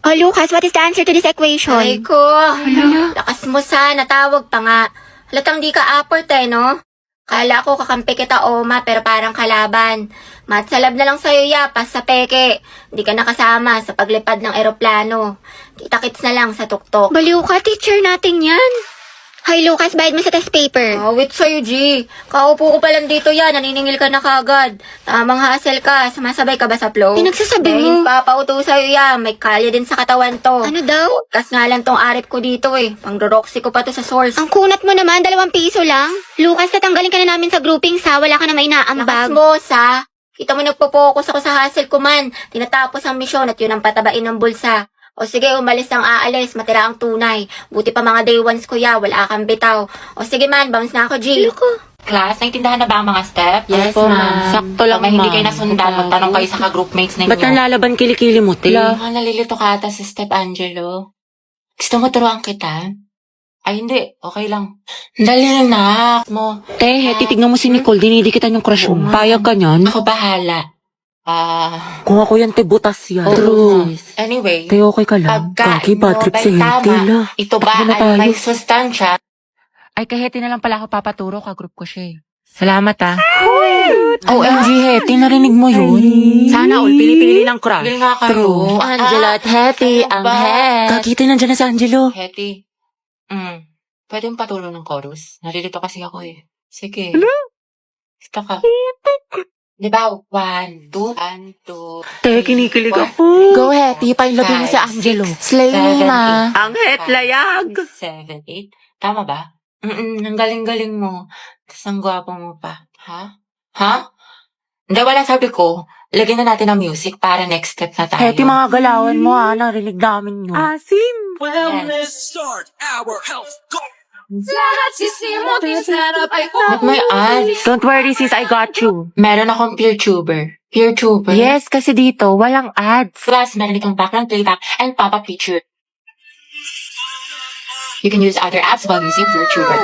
Oh, Lucas, what is the answer to this equation? Ay ko, lakas mo sana, tawag pa nga. Halatang di ka aport no? Kala ko kakampi kita, Oma, pero parang kalaban. Matsalab na lang sa'yo, yapas sa peke. Hindi ka nakasama sa paglipad ng eroplano. Kita-kits na lang sa tuktok. Baliw ka, teacher natin yan. Hi, Lucas, bayad mo sa test paper. Awit sa'yo, G. Kaupo ko pa lang dito yan, naniningil ka na kagad. Tamang hassle ka, sumasabay ka ba sa flow? Pinagsasabi mo. Papauto sa'yo yan, may kalya din sa katawan to. Ano daw? Kas nga lang tong arip ko dito Pang-roxy ko pa to sa source. Ang kunat mo naman, 2 piso lang. Lucas, tatanggalin ka na namin sa grouping sa wala ka na may Lakas naambag. mo, sa. Kita mo nagpo-focus ako sa hustle ko man. Tinatapos ang misyon at yun ang patabain ng bulsa. O sige, umalis ang aalis, matira ang tunay. Buti pa mga day ones kuya, wala kang bitaw. O sige man, bounce na ako, G. Class, naintindahan na ba ang mga step? Yes, Opo, ma'am. Sakto lang, Pag hindi ma'am. kayo nasundan. Magtanong kayo sa ka-groupmates ninyo. Ba't nalalaban kilikili mo, te? Nalilito ka ata sa step, Angelo. Gusto mo turuan kita? Ay, hindi. Okay lang. Dali na, mo. Te, titignan mo si Nicole, dinidikitan yung crush mo. Payag ka niyan? Ako bahala. Kung ako yan, te, butas yan. True. Anyway, Te, okay ka lang. Kaki, pagkain mo bad trip ba'y si Henti, tama? la. Ito ba Takbo na ay tayo. may sustansya? Ay, kay Heti na lang pala ako papaturo, ka-group ko siya eh. Salamat ah. OMG, Heti, narinig mo yun? Sana all, pili-pili ng crush. Pili nga kayo. True. Angela at Hetty, ang het. Kakita nandiyan na si Angelo. Hetty, pwede yung paturo ng chorus? Nalilito kasi ako eh. Sige. Gusto ka. Di ba? 1, 2, 1, 2. Te, kinikilig ako. Go, Hetty. Pailagay mo si Angelo. Slay me, ma. Ang het layag. 7, 8. Tama ba? Ang galing-galing mo. Tapos ang gwapo mo pa. Ha? Ha? Hindi, wala sabi ko. Lagyan na natin ang music para next step na tayo. Heti, mga galawan mo ah, narinig namin yun. Asim! Wellness start our health goal. Ba't may ads? Don't worry sis, I got you. Meron akong PeerTuber. PeerTuber? Yes, kasi dito, walang ads. Plus, meron itong background playback and pop-up feature. You can use other apps while using PeerTuber.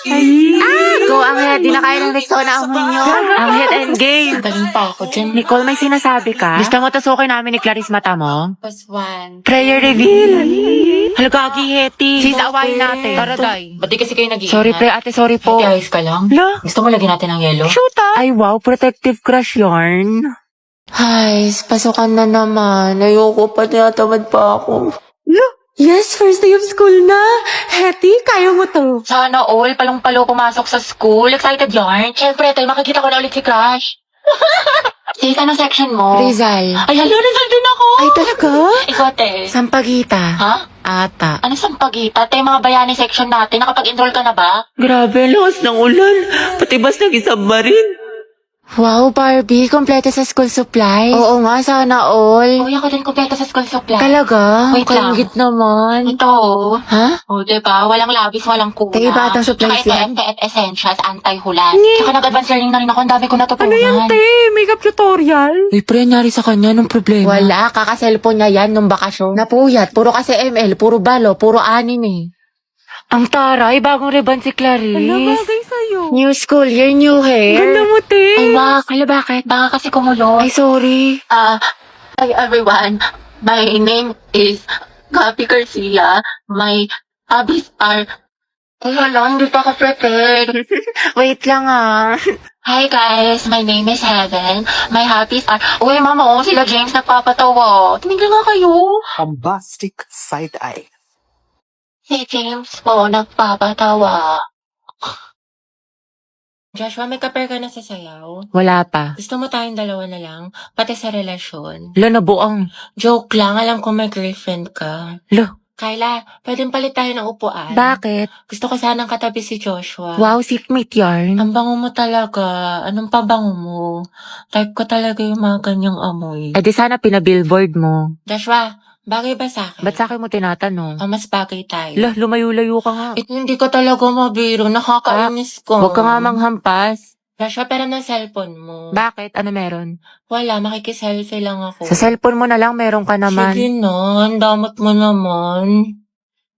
Go, ang het, di na kaya ng Rexona amoy nyo. Ang het endgame. Galing pa ako dyan. Nicole, may sinasabi ka? Gusto mo tusukin namin ni Clarice mata mo? Plus 1. Prayer reveal. Halagagi, Heti. Sis, awayin natin. Tara, day. Ba't di kasi kayo nag-iingat? Sorry, pre, ate, sorry po. Ate, ayos ka lang? La, Gusto mo lagyan natin ng yellow? shoot ah. Ay, wow, protective crush yarn. Ay, pasukan na naman. Ayoko pa, tinatamad pa ako. Yes, first day of school na. Heti, kaya mo to. Sana all, palong-palo pumasok sa school. Excited yarn? Siyempre, tayo makikita ko na ulit si Crush. Sis, anong section mo? Rizal. Ay, hala, Rizal din ako. Ay, talaga? Ikaw, te. Sampagita. Ha? Ata. Ano sampagita? Te, mga bayani section natin. Nakapag-enroll ka na ba? Grabe, lakas ng ulan. Pati bas nag-isubmarine. Wow, Barbie. Kompleto sa school supplies. Oo nga, sana all. Uy, ako din kompleto sa school supplies. Talaga? Wait lang. Kalingit naman. Ito. Ha? O, diba? Walang labis, walang kuna. Te, batang supplies Tsaka yan. ito, FTF Essentials, anti-hulas. Tsaka nag-advance learning na rin ako. Ang dami ko natutunan. Makeup tutorial? Uy, pre, nangyari sa kanya nung problema. Wala, kaka-cellphone niya yan nung bakasyon. Napuyat, puro kasi ML, puro balo, puro anin eh. Ang taray, bagong ribbon si Clarice. sa'yo. New school year, new hair. Ganda mo, te. Ay, wak. Kala bakit? Baka kasi kumulo. Ay, sorry. Hi everyone. My name is Gabi Garcia. My hobbies are... Ay, hala, hindi pa ako prepared. Wait lang ah. Hi guys, my name is Heaven. My hobbies are... Uy, mama, sila James nagpapatawa. Tumigil nga kayo. Bombastic side eye. Si James po nagpapatawa. Joshua, may kaper ka na sa sayaw? Wala pa. Gusto mo tayong dalawa na lang? Pati sa relasyon? Lo, nabuang. Joke lang, alam ko may girlfriend ka. Lo, Kyla, pwedeng palit tayo ng upuan. bakit? Gusto ko sanang katabi si Joshua. Wow, seatmate yarn. Ang bango mo talaga. Anong pabango mo? Type ko talaga yung mga ganyang amoy. Eh di sana pinabillboard mo. Joshua, bagay ba sa akin? Ba't sa akin mo tinatanong? Mas bagay tayo. Lo, lumayo-layo ka nga. Hindi ko talaga mabiro. Nakakainis ko. Huwag ka nga manghampas. Joshua, pero ng cellphone mo. Bakit? Ano meron? Wala, makikiselfie lang ako. Sa cellphone mo na lang, meron ka naman. Sige na, ang damot mo naman.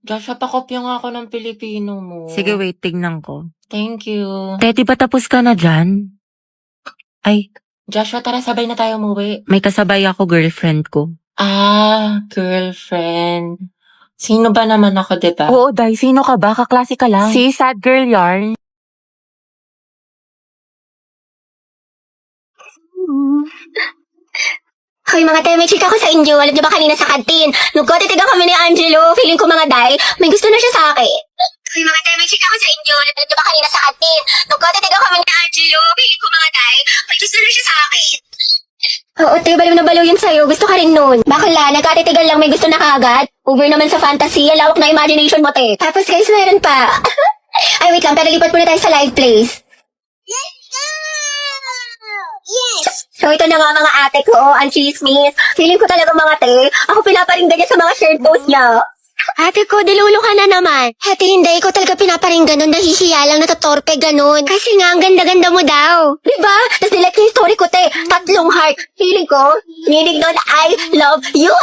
Joshua, pakopya nga ako ng Pilipino mo. Sige, wait, tignan ko. Thank you. Te, di ba tapos ka na dyan? Ay, Joshua, tara sabay na tayo umuwi. may kasabay ako girlfriend ko. Girlfriend. Sino ba naman ako, diba? Oo, Day. Sino ka ba? Kaklase ka lang. Si Sad Girl Yarn. Hoy mga te, may chika ko sa inyo. Alam niyo ba kanina sa kantin? Nagkotitigan kami ni Angelo. Feeling ko mga day, may gusto na siya sa akin. Hoy mga te, may chika ko sa inyo. Alam niyo ba kanina sa kantin? Nagkotitigan kami ni Angelo. Feeling ko mga day, may gusto na siya sa akin. Oo, te, baliw na baliw yun sa'yo. Gusto ka rin nun. Bakla, nagkatitigan lang may gusto na kagad. Over naman sa fantasy. Lawak na imagination mo, te. Tapos guys, meron pa. Ay, wait lang. Pero lipat muna tayo sa live place. Yes! So ito na nga mga ate ko, ang chismis. Feeling ko talaga mga te, ako pinaparinggan niya sa mga shared post niya. Ate ko, dilulo ka na naman. Ate, hindi ko talaga pinaparinggan nun. Nahihiya lang, natatorpe ganun. Kasi nga, ang ganda-ganda mo daw. Diba? Tapos nilike yung story ko, te. 3 heart. Feeling ko, meaning nun, I love you.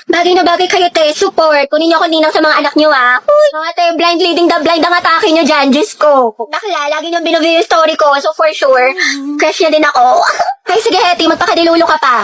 Bagay na bagay kayo, te. Support. Kunin niyo ako ninang sa mga anak niyo, ah. Uy, mga te, blind leading the blind ang atake niyo dyan. Diyos ko. Bakla, lagi niyong binuview yung story ko. So for sure, crush niya din ako. Ay, sige, Hetty, magpakadilulo ka pa.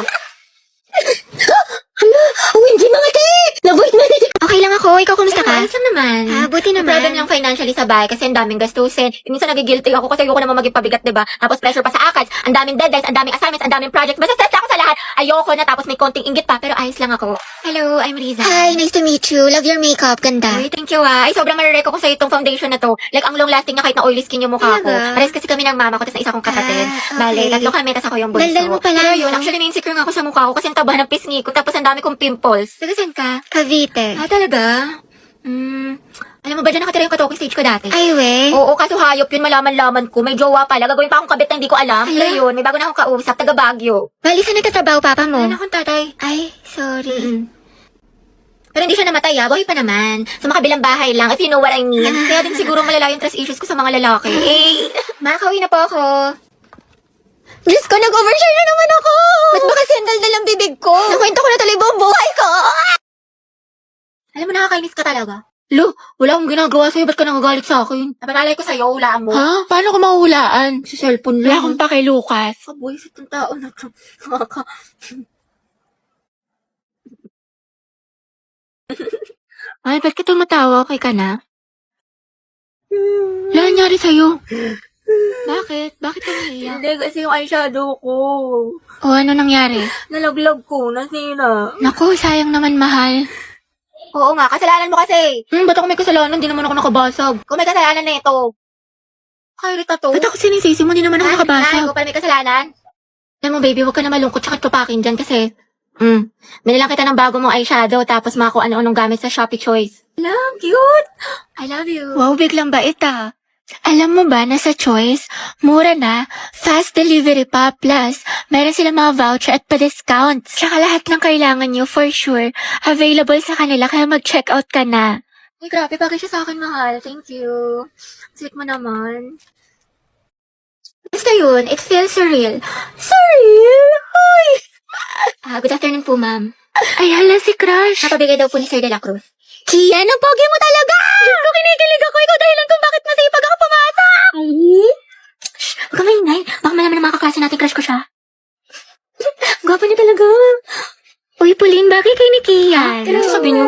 Hindi mga te! Nabulit na nito. Okay lang ako. Ikaw, kumusta ka? Ayos lang naman. Buti naman. Problem lang financially sa bahay kasi ang daming gastusin. Minsan nagigilty ako kasi ayoko naman maging pabigat, diba? Tapos pressure pa sa ACADS, ang daming deadlines, ang daming assignments, ang daming projects. Basta stress ako sa lahat. Ayoko na tapos may konting inggit pa pero ayos lang ako. Hello, I'm Riza. Hi, nice to meet you. Love your makeup. Ganda. Ay, thank you ah. Ay, sobrang marireko ko sa itong foundation na to. Like, ang long lasting niya kahit na oily skin yung mukha ko. Talaga? Pares kasi kami ng mama ko, tapos na isa kong kapatid. Okay. Bale, 3 kami, tapos ako yung bunso. Daldal mo pala, Pero yun, no? actually na-insecure nga ako sa mukha ko kasi ang taba ng pisngi ko, tapos ang dami kong pimples. Taga saan ka? Cavite. Ah, talaga? Alam mo ba dyan nakatira yung katoking stage ko dati? Ay, we. Oo, kaso hayop yun, malaman-laman ko. May jowa pala. Gagawin pa akong kabit na hindi ko alam. Hala? Pero yun, may bago na akong kausap, taga Baguio. Bali, saan nagtatrabaho papa mo? Ano akong tatay? Ay, sorry. Pero hindi siya namatay buhay pa naman. Sa makabilang bahay lang, if you know what I mean. Kaya din siguro malala yung trust issues ko sa mga lalaki. Eh, makakauwi na po ako. Diyos ko, nag-overshare na naman ako! Ba't ba kasi ang daldal ang bibig ko? Nakwento ko na tuloy buong buhay ko! Alam mo, nakakainis ka talaga. Lo, wala akong ginagawa sa'yo. Ba't ka nagagalit sa akin? Napanalay ko sa'yo, hulaan mo. Ha? Paano ko mahulaan? Sa cellphone Wala lang. akong pake, Lucas. Kabuisit ng tao na to. Ay, ba't ka tumatawa? Okay ka na? Wala nangyari sa'yo. Bakit? Bakit ka naiiyak? Hindi, kasi yung eyeshadow ko. O, ano nangyari? Nalaglag ko, nasira. Naku, sayang naman, mahal. Oo nga, kasalanan mo kasi. Ba't ako may kasalanan? Hindi naman ako nakabasag. Kung may kasalanan na ito. Kairita to. Ba't ako sinisisi mo? Hindi naman ako Ay, nakabasa. ko pala may kasalanan. Alam mo, baby, huwag ka na malungkot tsaka tupakin dyan kasi Binilang kita ng bago mong eyeshadow tapos mga kung ano-anong gamit sa Shopee Choice. Lang, cute! I love you. wow, biglang bait ah. Alam mo ba na sa Choice, mura na, fast delivery pa, plus meron silang mga voucher at pa-discounts. Tsaka lahat ng kailangan nyo, for sure, available sa kanila kaya mag-check out ka na. Uy, grabe, bagay siya sa akin, mahal. Thank you. Sweet mo naman. Basta yun, it feels surreal. Surreal? Hoy! Good afternoon po, ma'am. Ay, hala si Crush. Napabigay daw po ni Sir De La Cruz. Kian, ang pogi mo talaga! Ikaw kinikilig ako, ikaw dahilan kung bakit masipag ako pumasok! Shh, huwag ka maingay. Baka malaman ng mga kaklase natin crush ko siya. Gwapo niya talaga. Uy, Pauline, bagay kay ni Kian. Pero sabi niyo,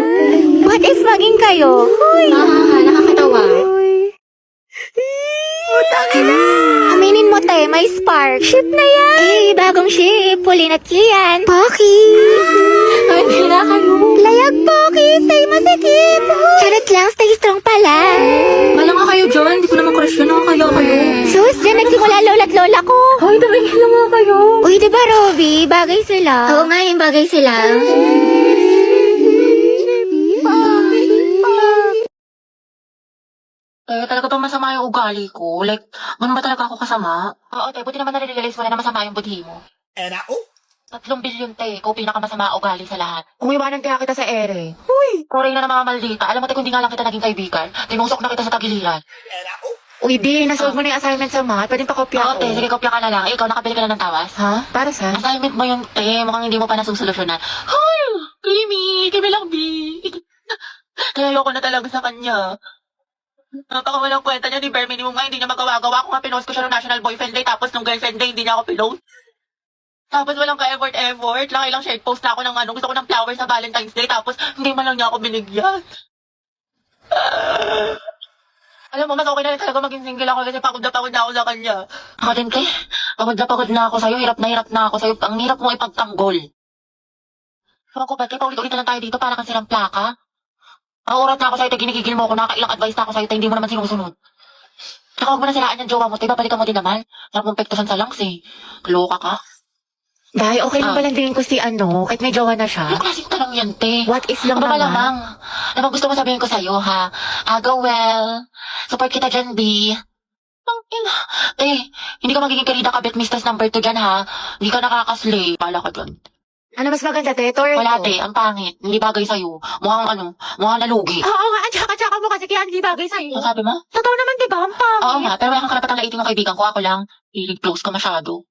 What if maging kayo? nakakatawa. Aminin mo, te, may spark. Ship na yan. Eh, bagong ship. Pauline at Kian. Poki. Hindi na kayo. Layag, Poki. Stay masikip. Charot lang, stay strong pala. Wala nga kayo dyan. Hindi ko naman crush yun. Nakakaya kayo. Sus, dyan nagsimula lola't lola ko. Hoy, tabigil lang nga kayo. Uy, di ba, Robby? Bagay sila. Oo nga, yung bagay sila. Talaga bang masama yung ugali ko? Like, ganun ba talaga ako kasama? Oo, te, buti naman nare-realize mo na masama yung budhi mo. And I, 3 bilyon, te. Ikaw pinakamasama ugali sa lahat. Kung iwanan kaya kita sa ere. Koray na namamaldita. Alam mo, te, kung di nga lang kita naging kaibigan, tinusok na kita sa tagiliran. and I, Uy, di, nasolve mo na yung assignment sa math. Pwedeng pakopya Oo, ko. te, sige, kopya ka na lang. Ikaw, nakabili ka na ng tawas. Ha? Para sa? Assignment mo yung, te, mukhang hindi mo pa nasusolusyonan. Hoy! Creamy! Kami lang, B! Kaya ayoko na talaga sa kanya. Napakawalang kwenta niya ni Bare Minimum nga, hindi niya magawa-gawa. Ako nga pinost ko siya ng National Boyfriend Day, tapos nung Girlfriend Day, hindi niya ako pinost. Tapos walang ka-effort. Lang share post na ako ng gusto ko ng flowers sa Valentine's Day. Tapos hindi man lang niya ako binigyan. Alam mo, mas okay na rin talaga maging single ako kasi pagod na ako sa kanya. Ako din, te. Pagod na ako sa'yo. Hirap na ako sa'yo. Ang hirap mo ipagtanggol. Ewan ko ba, te, paulit-ulit na lang tayo dito para kang silang plaka. Ang urat na ako sa'yo, te, ginigigil mo ako. Nakailang advice na ako sa'yo, te, hindi mo naman sinusunod. Tsaka huwag mo na siraan yung jowa mo, te. Babalikan mo din naman. Sarap mong pektusan sa langs, eh. Loka ka. Dahil okay lang palang din ko si kahit may jowa na siya. Yung klaseng tanong yan, te. What if lang Ano ba naman? lamang? Ano bang gusto mo sabihin ko sa'yo, ha? Go well. Support kita dyan, B. Ang ina. Eh, hindi ka magiging karida kabit mistress number 2 dyan, ha? Hindi ka nakakaslay. Pala ka dyan. Ano mas maganda, te? Torto? Wala, te. Ang pangit. Hindi bagay sa'yo. Mukhang nalugi. Oo nga, tsaka mo kasi kaya hindi bagay sa'yo. Ano sabi mo? Totoo naman, di ba? Ang pangit. Oo nga, pero wala kang karapatang laitin ng kaibigan ko. Ako lang. Close ka masyado.